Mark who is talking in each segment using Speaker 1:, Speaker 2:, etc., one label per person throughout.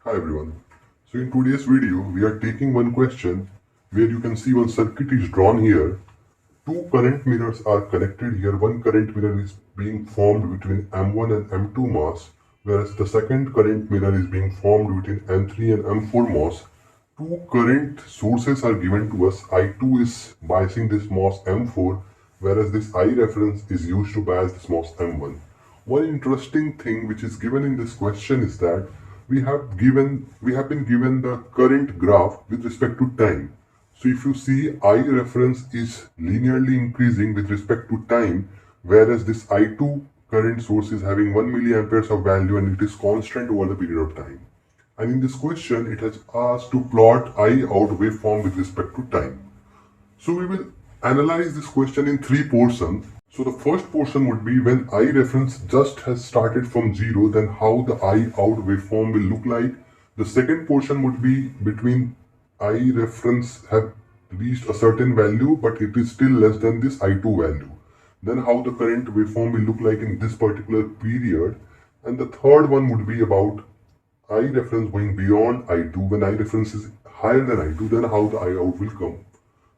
Speaker 1: Hi everyone. So in today's video, we are taking one question where you can see one circuit is drawn here. Two current mirrors are connected here. One current mirror is being formed between M1 and M2 MOS, whereas the second current mirror is being formed between M3 and M4 MOS. Two current sources are given to us. I2 is biasing this MOS M4, whereas this I reference is used to bias this MOS M1. One interesting thing which is given in this question is that we have been given the current graph with respect to time. So if you see, I reference is linearly increasing with respect to time, whereas this I2 current source is having 1 milliamperes of value and it is constant over the period of time. And in this question, it has asked to plot Iout waveform with respect to time. So we will analyze this question in three portions. So the first portion would be when I reference just has started from 0, then how the Iout waveform will look like. The second portion would be between I reference have reached a certain value but it is still less than this I2 value. Then how the current waveform will look like in this particular period. And the third one would be about I reference going beyond I2. When I reference is higher than I2, then how the Iout will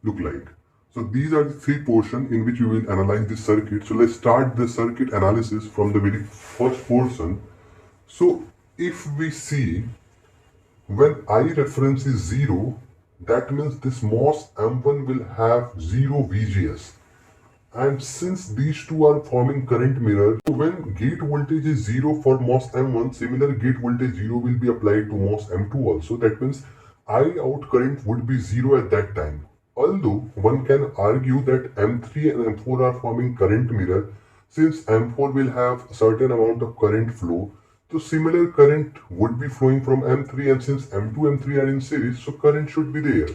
Speaker 1: look like. So these are the three portions in which we will analyze this circuit. So let's start the circuit analysis from the very first portion. So if we see, when I reference is 0, that means this MOS M1 will have 0 VGS. And since these two are forming current mirror, so when gate voltage is 0 for MOS M1, similar gate voltage 0 will be applied to MOS M2 also. That means I out current would be 0 at that time. Although one can argue that M3 and M4 are forming current mirror, since M4 will have a certain amount of current flow, so similar current would be flowing from M3, and since M2 and M3 are in series, so current should be there.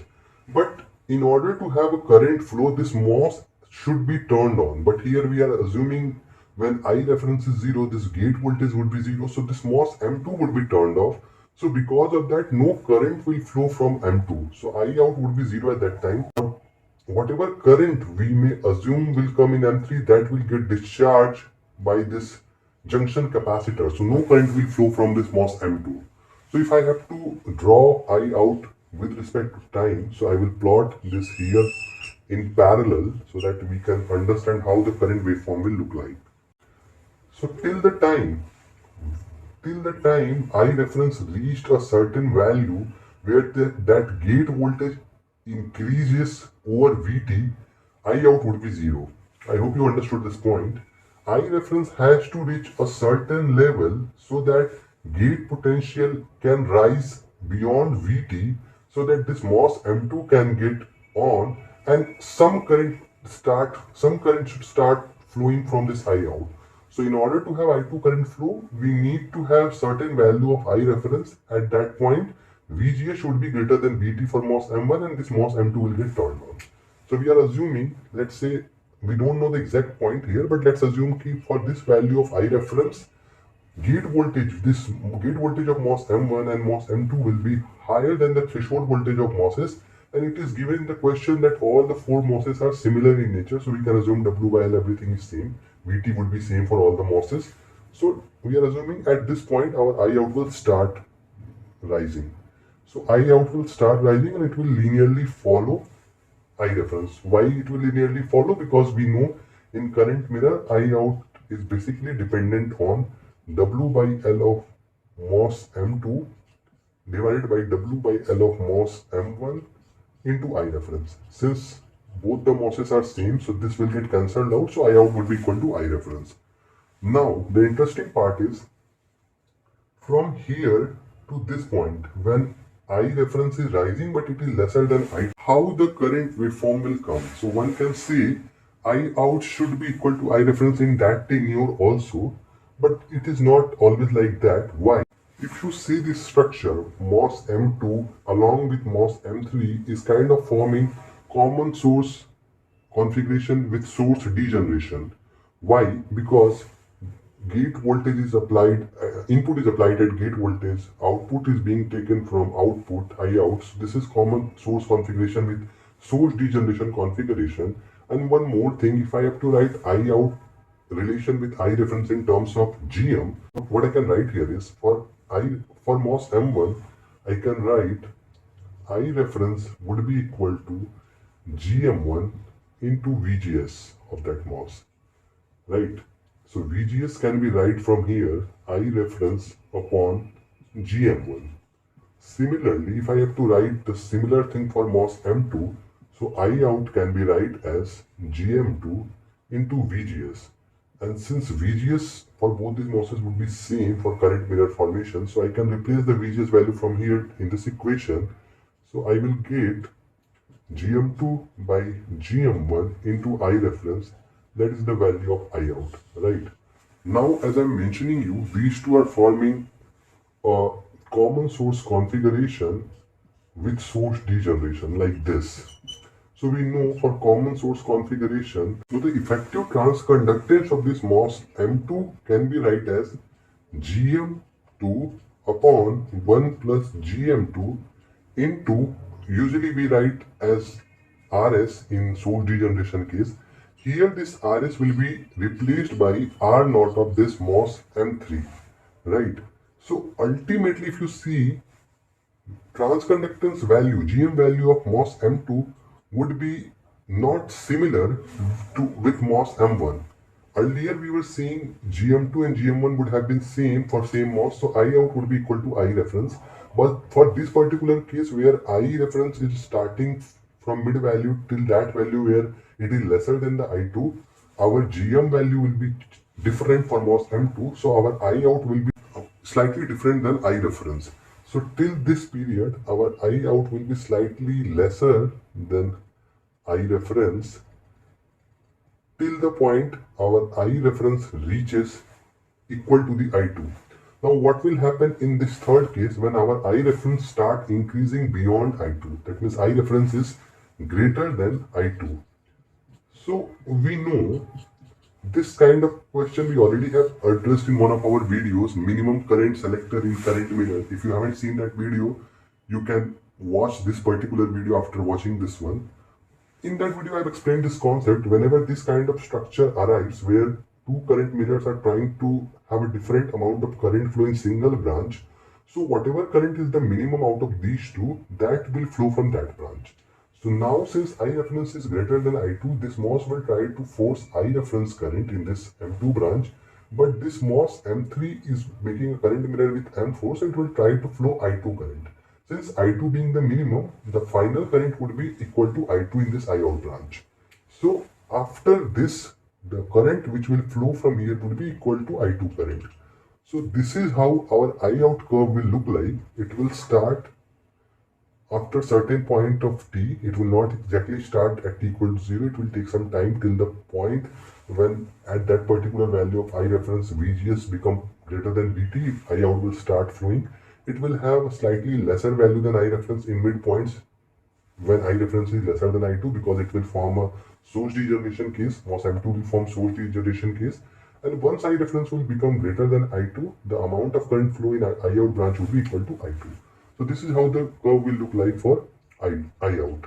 Speaker 1: But in order to have a current flow, this MOS should be turned on. But here we are assuming when I reference is 0, this gate voltage would be 0. So this MOS M2 would be turned off. So because of that, no current will flow from M2. So I out would be 0 at that time. Whatever current we may assume will come in M3, that will get discharged by this junction capacitor. So no current will flow from this MOS M2. So if I have to draw I out with respect to time, so I will plot this here in parallel so that we can understand how the current waveform will look like. So till the time I reference reached a certain value where that gate voltage increases over Vt, I out would be 0. I hope you understood this point. I reference has to reach a certain level so that gate potential can rise beyond Vt so that this MOS M2 can get on and some current should start flowing from this I out. So in order to have I2 current flow, we need to have certain value of I reference. At that point, VGS should be greater than VT for MOS M1 and this MOS M2 will get turned on. So we are assuming, let's say, we don't know the exact point here, but let's assume for this value of I reference, this gate voltage of MOS M1 and MOS M2 will be higher than the threshold voltage of MOSes, and it is given in the question that all the four MOSes are similar in nature, so we can assume W by L everything is same. VT would be same for all the MOSes. So we are assuming at this point our I out will start rising. So I out will start rising and it will linearly follow I reference. Why it will linearly follow? Because we know in current mirror I out is basically dependent on W by L of MOS M2 divided by W by L of MOS M1 into I reference. Since both the MOSes are same, so this will get cancelled out, so I out would be equal to I reference. Now the interesting part is from here to this point, when I reference is rising but it is lesser than I, how the current waveform will come. So one can say I out should be equal to I reference in that tenure also, but it is not always like that. Why? If you see this structure, MOS M2 along with MOS M3 is kind of forming common source configuration with source degeneration. Why? Because gate voltage is applied, input is applied at gate voltage, output is being taken from output, Iout. So this is common source configuration with source degeneration configuration. And one more thing, if I have to write Iout relation with I reference in terms of GM, what I can write here is for for MOS M1, I can write I reference would be equal to GM1 into VGS of that MOS, right? So VGS can be write from here I reference upon GM1. Similarly, if I have to write the similar thing for MOS M2, so Iout can be write as GM2 into VGS. And since VGS for both these MOSes would be same for current mirror formation, so I can replace the VGS value from here in this equation. So I will get GM2 by GM1 into I reference, that is the value of Iout, right? Now, as I'm mentioning you, these two are forming a common source configuration with source degeneration like this. So we know for common source configuration, so the effective transconductance of this MOS M2 can be write as GM2 upon 1 plus GM2 into, usually we write as RS in source degeneration case. Here this RS will be replaced by R naught of this MOS M3, right? So ultimately if you see transconductance value, GM value of MOS M2 would be not similar to with MOS M1. Earlier we were seeing GM2 and GM1 would have been same for same MOS, so Iout would be equal to I reference. But for this particular case where I reference is starting from mid value till that value where it is lesser than the I2, our GM value will be different for MOS M2, so our Iout will be slightly different than I reference. So till this period, our Iout will be slightly lesser than I reference till the point our I reference reaches equal to the I2. Now what will happen in this third case when our I reference start increasing beyond I2? That means I reference is greater than I2. So we know this kind of question we already have addressed in one of our videos, minimum current selector in current mirror. If you haven't seen that video, you can watch this particular video after watching this one. In that video, I've explained this concept. Whenever this kind of structure arrives where two current mirrors are trying to have a different amount of current flow in single branch, so whatever current is the minimum out of these two, that will flow from that branch. So now since I reference is greater than I2, this MOS will try to force I reference current in this M2 branch, but this MOS M3 is making a current mirror with M4, so it will try to flow I2 current. Since I2 being the minimum, the final current would be equal to I2 in this Iout branch. So after this, the current which will flow from here would be equal to I2 current. So this is how our Iout curve will look like. It will start after certain point of t. It will not exactly start at t equal to 0. It will take some time till the point when at that particular value of I reference VGS become greater than VT, Iout will start flowing. It will have a slightly lesser value than I reference in midpoints when I reference is lesser than I2 because it will form a source degeneration case. MOS M2 will form source degeneration case. And once I reference will become greater than I2, the amount of current flow in Iout branch will be equal to I2. So this is how the curve will look like for Iout.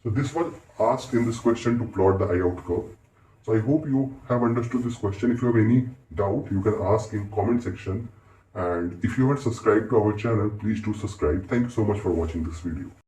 Speaker 1: So this was asked in this question to plot the Iout curve. So I hope you have understood this question. If you have any doubt, you can ask in comment section. And if you haven't subscribed to our channel, please do subscribe. Thank you so much for watching this video.